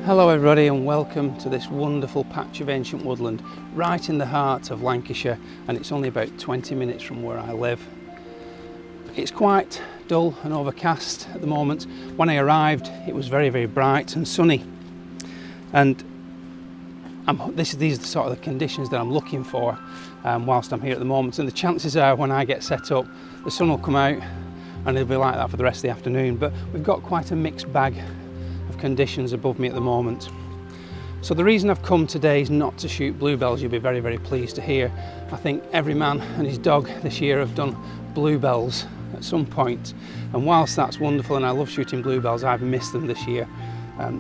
Hello everybody and welcome to this wonderful patch of ancient woodland right in the heart of Lancashire, and it's only about 20 minutes from where I live. It's quite dull and overcast at the moment. When I arrived it was very bright and sunny, and these are the sort of the conditions that I'm looking for whilst I'm here at the moment, and the chances are when I get set up the sun will come out and it'll be like that for the rest of the afternoon, but we've got quite a mixed bag of conditions above me at the moment. So the reason I've come today is not to shoot bluebells. You'll be very pleased to hear. I think every man and his dog this year have done bluebells at some point, and whilst that's wonderful and I love shooting bluebells, I've missed them this year.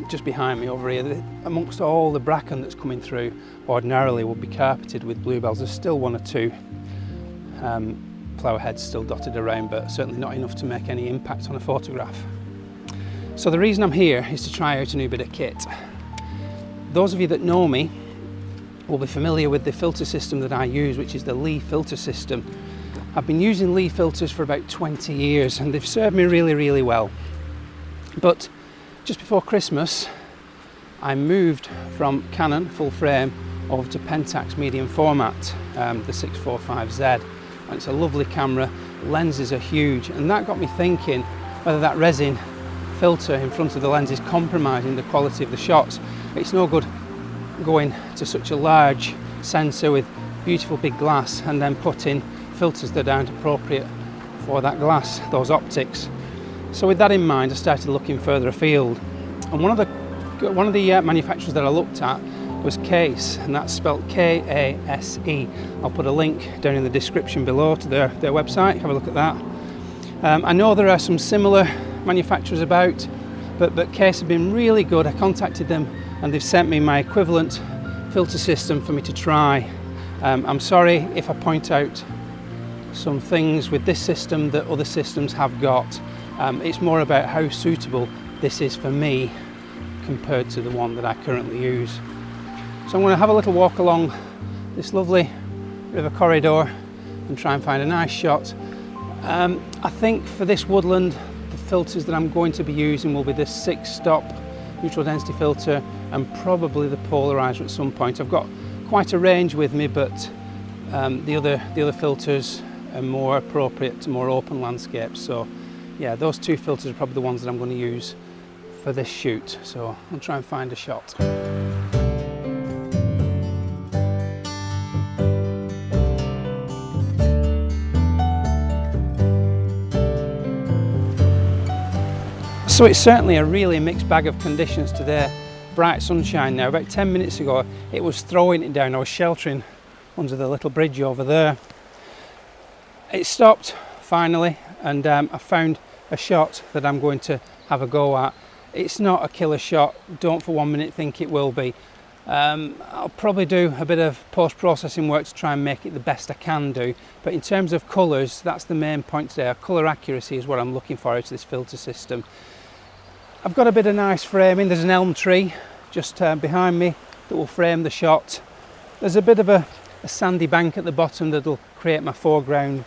Just behind me over here, amongst all the bracken that's coming through, ordinarily would be carpeted with bluebells. There's still one or two flower heads still dotted around, but certainly not enough to make any impact on a photograph. So the reason I'm here is to try out a new bit of kit. Those of you that know me will be familiar with the filter system that I use, which is the Lee filter system. I've been using Lee filters for about 20 years and they've served me really well. But just before Christmas I moved from Canon full frame over to Pentax medium format, the 645Z, and it's a lovely camera. Lenses are huge, and that got me thinking whether that resin filter in front of the lens is compromising the quality of the shots. It's no good going to such a large sensor with beautiful big glass and then putting filters that aren't appropriate for that glass, those optics. So with that in mind, I started looking further afield, and one of the manufacturers that I looked at was Kase, and that's spelled K-A-S-E. I'll put a link down in the description below to their website. Have a look at that. I know there are some similar manufacturers about, but Kase have been really good. I contacted them and they've sent me my equivalent filter system for me to try. I'm sorry if I point out some things with this system that other systems have got. It's more about how suitable this is for me compared to the one that I currently use. So I'm going to have a little walk along this lovely river corridor and try and find a nice shot. I think for this woodland the filters that I'm going to be using will be the 6-stop neutral density filter and probably the polarizer at some point. I've got quite a range with me, but the other filters are more appropriate to more open landscapes. So yeah, those two filters are probably the ones that I'm going to use for this shoot. So I'll try and find a shot. So it's certainly a really mixed bag of conditions today. Bright sunshine now. About 10 minutes ago it was throwing it down. I was sheltering under the little bridge over there. It stopped finally, and I found a shot that I'm going to have a go at. It's not a killer shot, don't for 1 minute think it will be. I'll probably do a bit of post-processing work to try and make it the best I can do, but in terms of colours, that's the main point today. Colour accuracy is what I'm looking for out of this filter system. I've got a bit of nice framing. There's an elm tree just behind me that will frame the shot. There's a bit of a sandy bank at the bottom that'll create my foreground.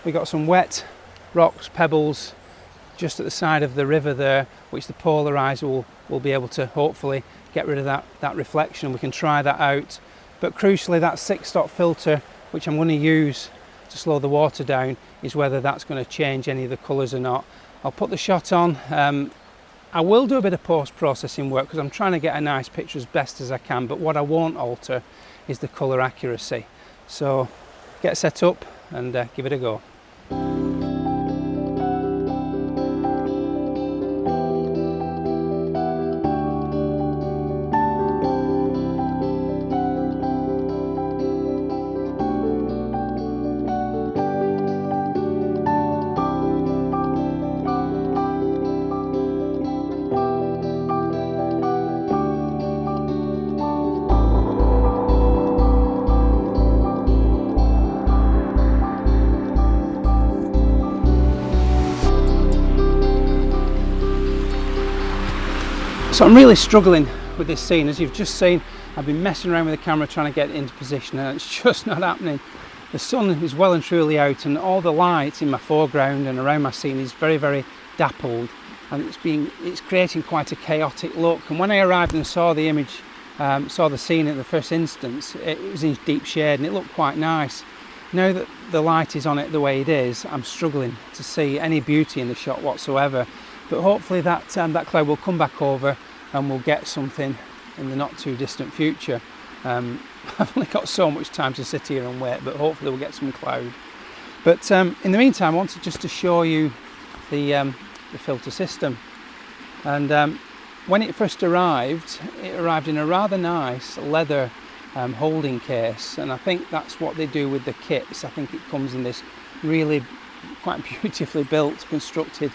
We've got some wet rocks, pebbles just at the side of the river there, which the polarizer will be able to hopefully get rid of that reflection. We can try that out. But crucially, that 6-stop filter, which I'm going to use to slow the water down, is whether that's going to change any of the colours or not. I'll put the shot on. I will do a bit of post-processing work because I'm trying to get a nice picture as best as I can, but what I won't alter is the colour accuracy. So get set up and give it a go. So I'm really struggling with this scene. As you've just seen, I've been messing around with the camera trying to get it into position and it's just not happening. The sun is well and truly out and all the light in my foreground and around my scene is very dappled. and it's creating quite a chaotic look. And when I arrived and saw the image, saw the scene in the first instance, it was in deep shade and it looked quite nice. Now that the light is on it the way it is, I'm struggling to see any beauty in the shot whatsoever. But hopefully that cloud will come back over and we'll get something in the not too distant future. I've only got so much time to sit here and wait, but hopefully we'll get some cloud. But in the meantime, I wanted just to show you the filter system. And when it first arrived, it arrived in a rather nice leather holding case, and I think that's what they do with the kits. I think it comes in this really quite beautifully built, constructed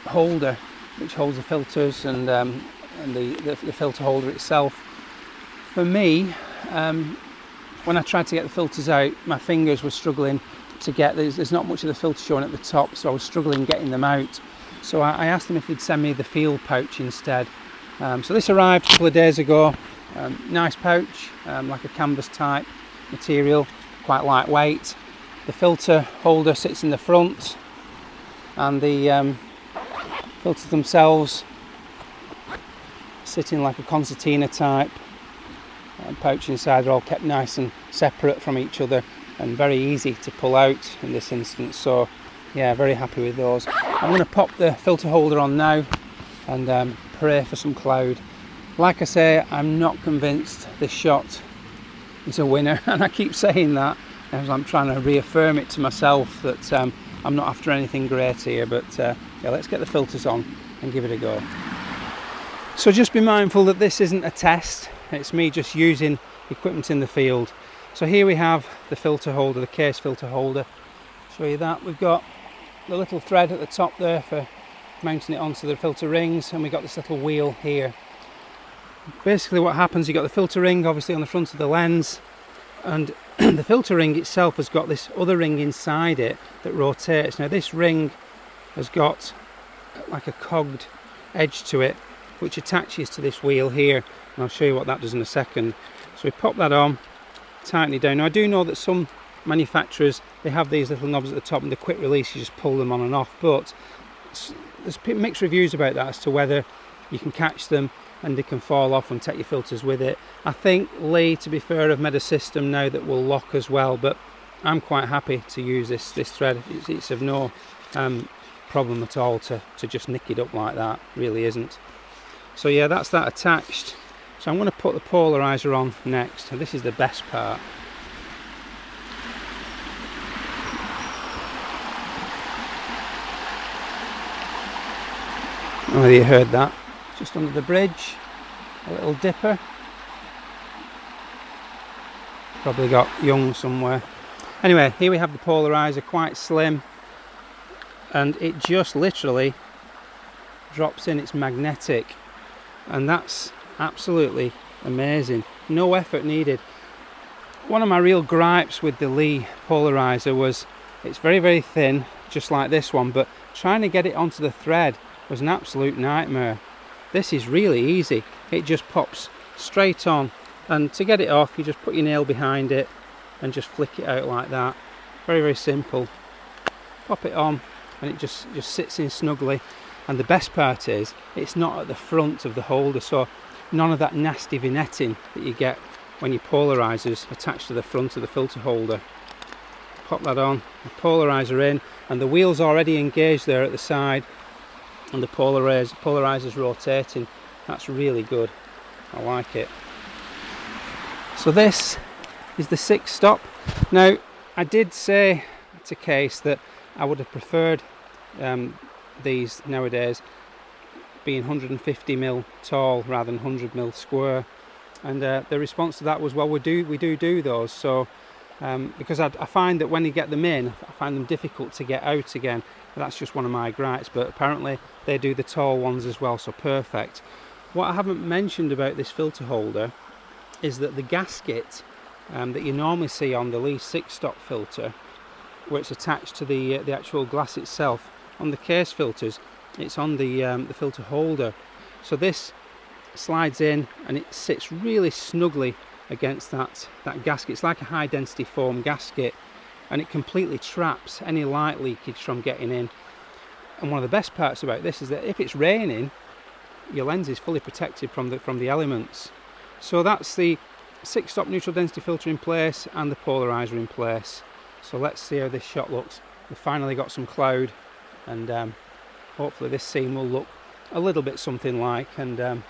holder, which holds the filters and the filter holder itself. For me, when I tried to get the filters out, my fingers were struggling to get, there's not much of the filter showing at the top, so I was struggling getting them out. So I asked them if they'd send me the field pouch instead. So this arrived a couple of days ago. Nice pouch, like a canvas type material, quite lightweight. The filter holder sits in the front, and the filters themselves sit in like a concertina type pouch inside. They're all kept nice and separate from each other and very easy to pull out in this instance. So yeah, very happy with those. I'm going to pop the filter holder on now and pray for some cloud. Like I say, I'm not convinced this shot is a winner, and I keep saying that as I'm trying to reaffirm it to myself that I'm not after anything great here. But yeah, let's get the filters on and give it a go. So just be mindful that this isn't a test, it's me just using equipment in the field. So here we have the filter holder, the Kase filter holder. Show you that. We've got the little thread at the top there for mounting it onto the filter rings, and we've got this little wheel here. Basically what happens, you've got the filter ring obviously on the front of the lens, and the filter ring itself has got this other ring inside it that rotates. Now this ring has got like a cogged edge to it which attaches to this wheel here, and I'll show you what that does in a second. So we pop that on, tighten it down. Now I do know that some manufacturers, they have these little knobs at the top and the quick release, you just pull them on and off, but there's mixed reviews about that as to whether you can catch them and they can fall off and take your filters with it. I think Lee, to be fair, have made a system now that will lock as well, but I'm quite happy to use this thread. It's of no problem at all to just nick it up like that, really isn't. So yeah, that's that attached. So I'm going to put the polarizer on next, and this is the best part. Whether you heard that, just under the bridge, a little dipper. Probably got young somewhere. Anyway, here we have the polarizer, quite slim, and it just literally drops in. It's magnetic, and that's absolutely amazing. No effort needed. One of my real gripes with the Lee polarizer was it's very, very thin, just like this one, but trying to get it onto the thread was an absolute nightmare. This is really easy. It just pops straight on, and to get it off you just put your nail behind it and just flick it out like that. Very, very simple. Pop it on and it just sits in snugly, and the best part is it's not at the front of the holder, so none of that nasty vignetting that you get when your polarizers attached to the front of the filter holder. Pop that on, the polarizer in, and the wheel's already engaged there at the side, and the polarizer's rotating. That's really good. I like it. So this is the 6 stop. Now I did say to Kase that I would have preferred these nowadays being 150mm tall rather than 100mm square, and the response to that was, well, we do those. So because I find that when you get them in, I find them difficult to get out again. That's just one of my gripes, but apparently they do the tall ones as well, so perfect. What I haven't mentioned about this filter holder is that the gasket that you normally see on the Lee 6-stop filter, where it's attached to the actual glass itself, on the Kase filters it's on the filter holder. So this slides in and it sits really snugly against that gasket. It's like a high density foam gasket, and it completely traps any light leakage from getting in. And one of the best parts about this is that if it's raining, your lens is fully protected from the elements. So that's the 6-stop neutral density filter in place and the polarizer in place. So let's see how this shot looks. We've finally got some cloud, and hopefully this scene will look a little bit something like, and I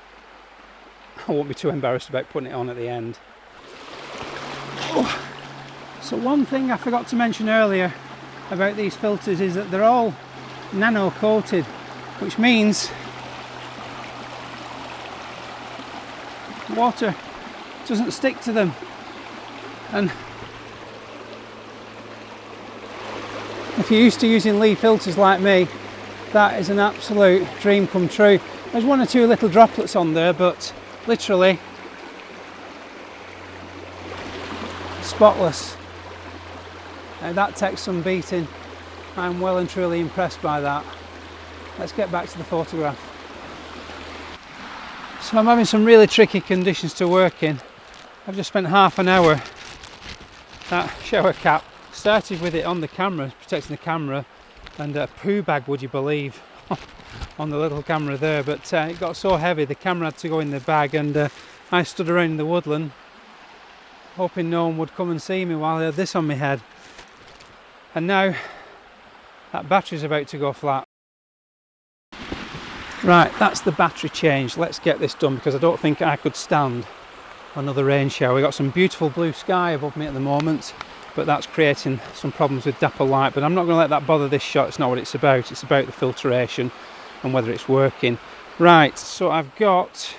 won't be too embarrassed about putting it on at the end. Oh. So one thing I forgot to mention earlier about these filters is that they're all nano coated, which means water doesn't stick to them, and if you're used to using Lee filters like me, that is an absolute dream come true. There's one or two little droplets on there, but literally spotless. That takes some beating. I'm well and truly impressed by that. Let's get back to the photograph. So I'm having some really tricky conditions to work in. I've just spent half an hour. That shower cap, started with it on the camera, protecting the camera, and a poo bag, would you believe, on the little camera there, but it got so heavy the camera had to go in the bag, and I stood around in the woodland hoping no one would come and see me while I had this on my head. And now that battery's about to go flat. Right, that's the battery change. Let's get this done, because I don't think I could stand another rain shower. We've got some beautiful blue sky above me at the moment, but that's creating some problems with dapple light. But I'm not going to let that bother this shot. It's not what it's about. It's about the filtration and whether it's working. Right, so I've got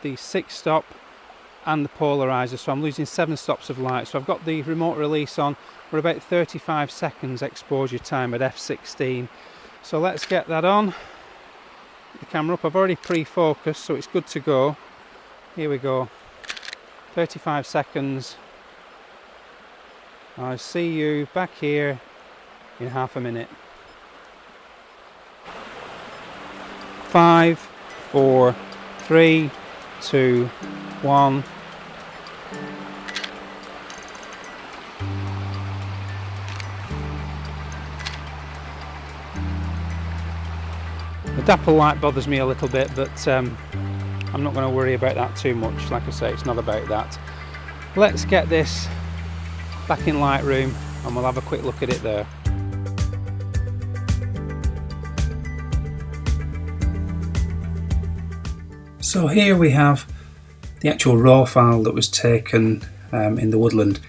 the 6-stop and the polarizer, so I'm losing 7 stops of light. So I've got the remote release on. We're about 35 seconds exposure time at f16. So let's get that on. The camera up. I've already pre-focused, so it's good to go. Here we go. 35 seconds. I'll see you back here in half a minute. 5, 4, 3, 2, 1. The dapple light bothers me a little bit, but I'm not going to worry about that too much. Like I say, it's not about that. Let's get this back in Lightroom and we'll have a quick look at it there. So here we have the actual raw file that was taken in the woodland.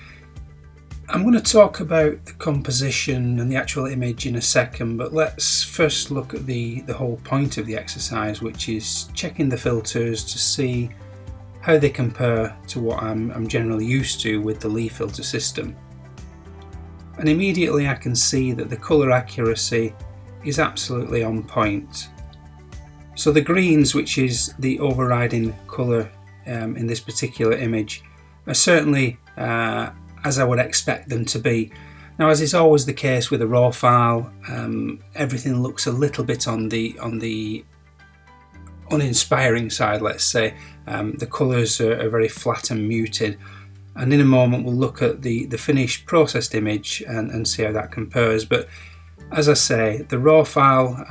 I'm going to talk about the composition and the actual image in a second, but let's first look at the whole point of the exercise, which is checking the filters to see how they compare to what I'm generally used to with the Lee filter system. And immediately I can see that the colour accuracy is absolutely on point. So the greens, which is the overriding colour in this particular image, are certainly as I would expect them to be. Now, as is always the case with a raw file, everything looks a little bit on the uninspiring side, let's say. The colours are very flat and muted, and in a moment we'll look at the finished processed image and see how that compares. But as I say, the raw file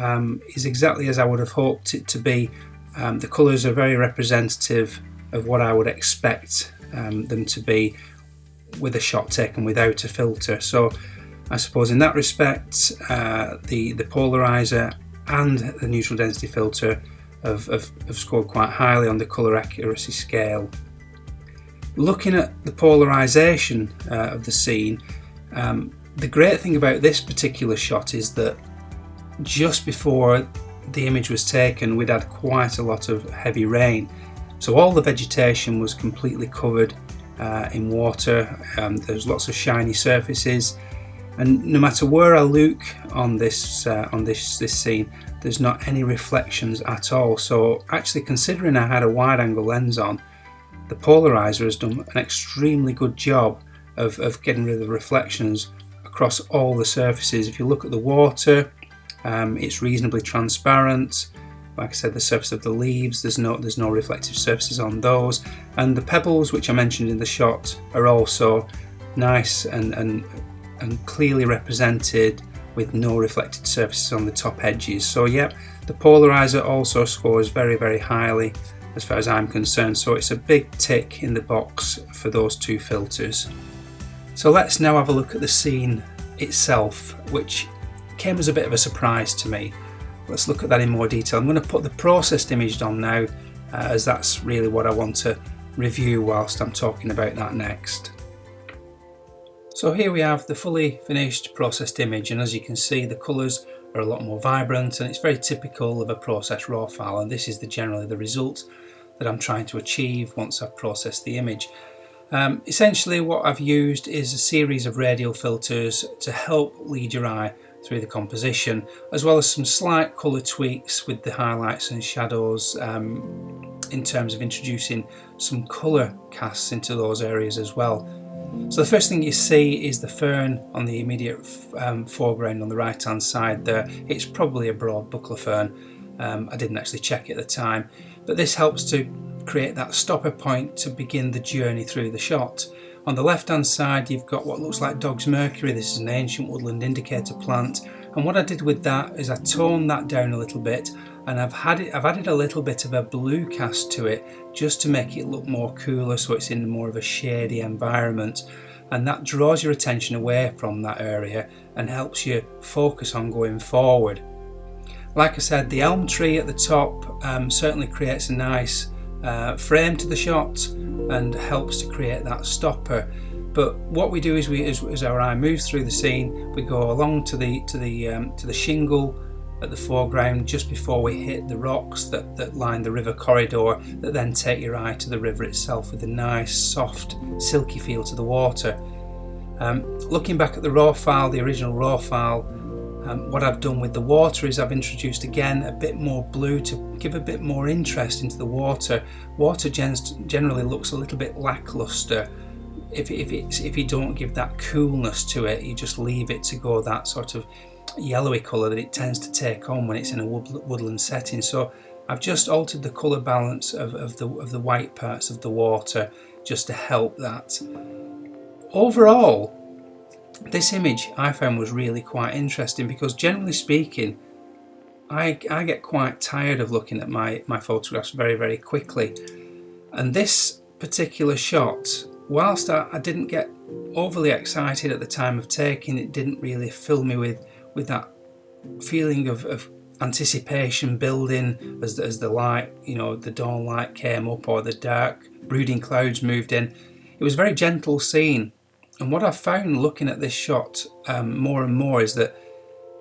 is exactly as I would have hoped it to be. The colours are very representative of what I would expect them to be with a shot taken without a filter. So I suppose in that respect, the polarizer and the neutral density filter have scored quite highly on the colour accuracy scale. Looking at the polarization of the scene, the great thing about this particular shot is that just before the image was taken, we'd had quite a lot of heavy rain. So all the vegetation was completely covered in water. There's lots of shiny surfaces, and no matter where I look on this scene, there's not any reflections at all. So actually, considering I had a wide angle lens on, the polarizer has done an extremely good job of getting rid of the reflections across all the surfaces. If you look at the water, it's reasonably transparent. Like I said, the surface of the leaves, there's no reflective surfaces on those, and the pebbles, which I mentioned in the shot, are also nice and clearly represented with no reflected surfaces on the top edges. So yeah, the polarizer also scores very, very highly as far as I'm concerned, so it's a big tick in the box for those two filters. So let's now have a look at the scene itself, which came as a bit of a surprise to me. Let's look at that in more detail. I'm going to put the processed image on now, as that's really what I want to review whilst I'm talking about that next. So here we have the fully finished processed image, and as you can see, the colours are a lot more vibrant, and it's very typical of a processed RAW file, and this is generally the result that I'm trying to achieve once I've processed the image. Essentially what I've used is a series of radial filters to help lead your eye through the composition, as well as some slight colour tweaks with the highlights and shadows, in terms of introducing some colour casts into those areas as well. So the first thing you see is the fern on the immediate foreground on the right hand side there. It's probably a broad buckler fern. I didn't actually check it at the time, but this helps to create that stopper point to begin the journey through the shot. On the left hand side you've got what looks like Dog's Mercury. This is an ancient woodland indicator plant, and what I did with that is I toned that down a little bit, and I've added a little bit of a blue cast to it just to make it look more cooler, so it's in more of a shady environment, and that draws your attention away from that area and helps you focus on going forward. Like I said, the elm tree at the top certainly creates a nice frame to the shot and helps to create that stopper. But what we do is as our eye moves through the scene, we go along to the shingle at the foreground just before we hit the rocks that line the river corridor, that then take your eye to the river itself with a nice soft silky feel to the water. Looking back at the RAW file, the original RAW file, what I've done with the water is I've introduced again a bit more blue to give a bit more interest into the water. Water generally looks a little bit lackluster if you don't give that coolness to it. You just leave it to go that sort of yellowy colour that it tends to take on when it's in a woodland setting. So I've just altered the colour balance of the white parts of the water just to help that. Overall, this image I found was really quite interesting because, generally speaking, I get quite tired of looking at my photographs very, very quickly. And this particular shot, whilst I didn't get overly excited at the time of taking, it didn't really fill me with that feeling of anticipation building as the light, the dawn light came up or the dark brooding clouds moved in. It was a very gentle scene. And what I've found looking at this shot more and more is that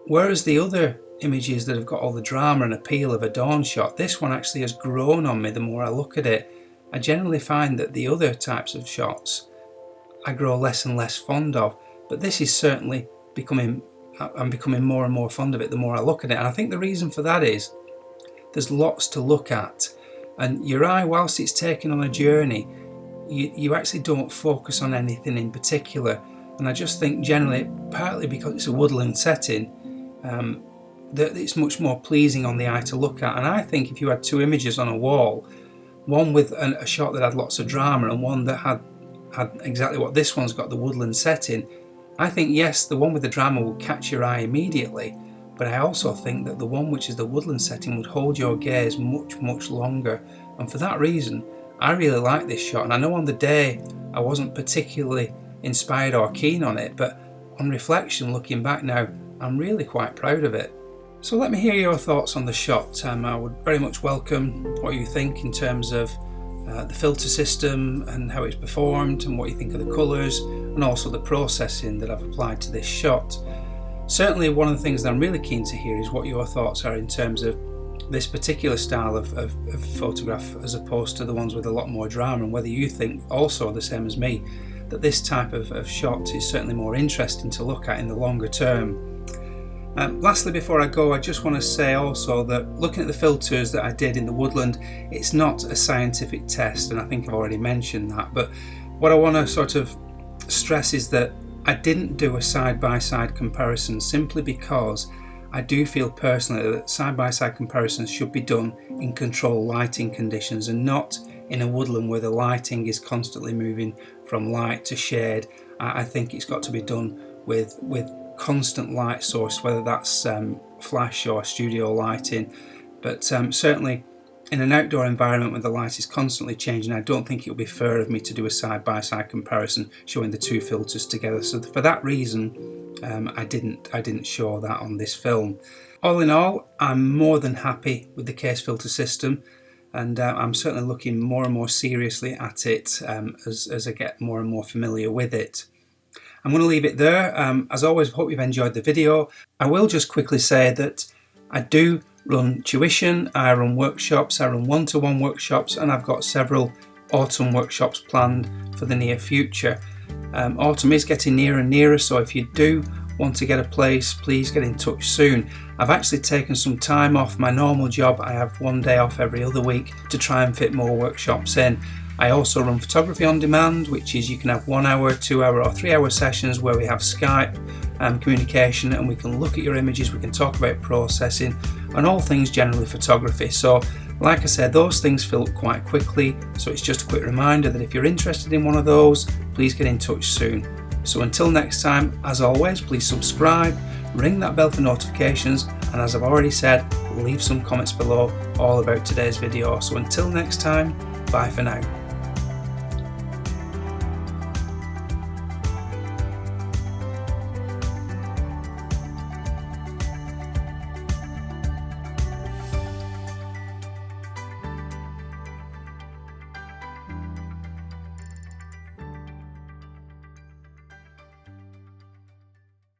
whereas the other images that have got all the drama and appeal of a dawn shot, this one actually has grown on me the more I look at it. I generally find that the other types of shots I grow less and less fond of, but this is certainly I'm becoming more and more fond of it the more I look at it. And I think the reason for that is there's lots to look at, and your eye, whilst it's taken on a journey, you actually don't focus on anything in particular. And I just think generally, partly because it's a woodland setting, that it's much more pleasing on the eye to look at. And I think if you had two images on a wall, one with a shot that had lots of drama and one that had exactly what this one's got, the woodland setting, I think yes, the one with the drama will catch your eye immediately, but I also think that the one which is the woodland setting would hold your gaze much, much longer. And for that reason, I really like this shot. And I know on the day I wasn't particularly inspired or keen on it, but on reflection, looking back now, I'm really quite proud of it. So let me hear your thoughts on the shot. I would very much welcome what you think in terms of the filter system and how it's performed, and what you think of the colours, and also the processing that I've applied to this shot. Certainly one of the things that I'm really keen to hear is what your thoughts are in terms of this particular style of photograph as opposed to the ones with a lot more drama, and whether you think also the same as me that this type of shot is certainly more interesting to look at in the longer term. Lastly, before I go, I just want to say also that looking at the filters that I did in the woodland, it's not a scientific test, and I think I've already mentioned that, but what I want to sort of stress is that I didn't do a side-by-side comparison simply because I do feel personally that side-by-side comparisons should be done in controlled lighting conditions and not in a woodland where the lighting is constantly moving from light to shade. I think it's got to be done with constant light source, whether that's flash or studio lighting, but certainly in an outdoor environment where the light is constantly changing, I don't think it would be fair of me to do a side-by-side comparison showing the two filters together. So for that reason, I didn't show that on this film. All in all, I'm more than happy with the Kase filter system, and I'm certainly looking more and more seriously at it as I get more and more familiar with it. I'm going to leave it there. As always, hope you've enjoyed the video. I will just quickly say that I do run tuition, I run workshops, I run one-to-one workshops, and I've got several autumn workshops planned for the near future. Autumn is getting nearer and nearer, so if you do want to get a place, please get in touch soon. I've actually taken some time off my normal job. I have one day off every other week to try and fit more workshops in. I also run photography on demand, which is you can have 1 hour, 2 hour or 3 hour sessions where we have Skype communication, and we can look at your images, we can talk about processing and all things generally photography. So like I said, those things fill up quite quickly, so it's just a quick reminder that if you're interested in one of those, please get in touch soon. So until next time, as always, please subscribe, ring that bell for notifications, and as I've already said, leave some comments below all about today's video. So until next time, bye for now.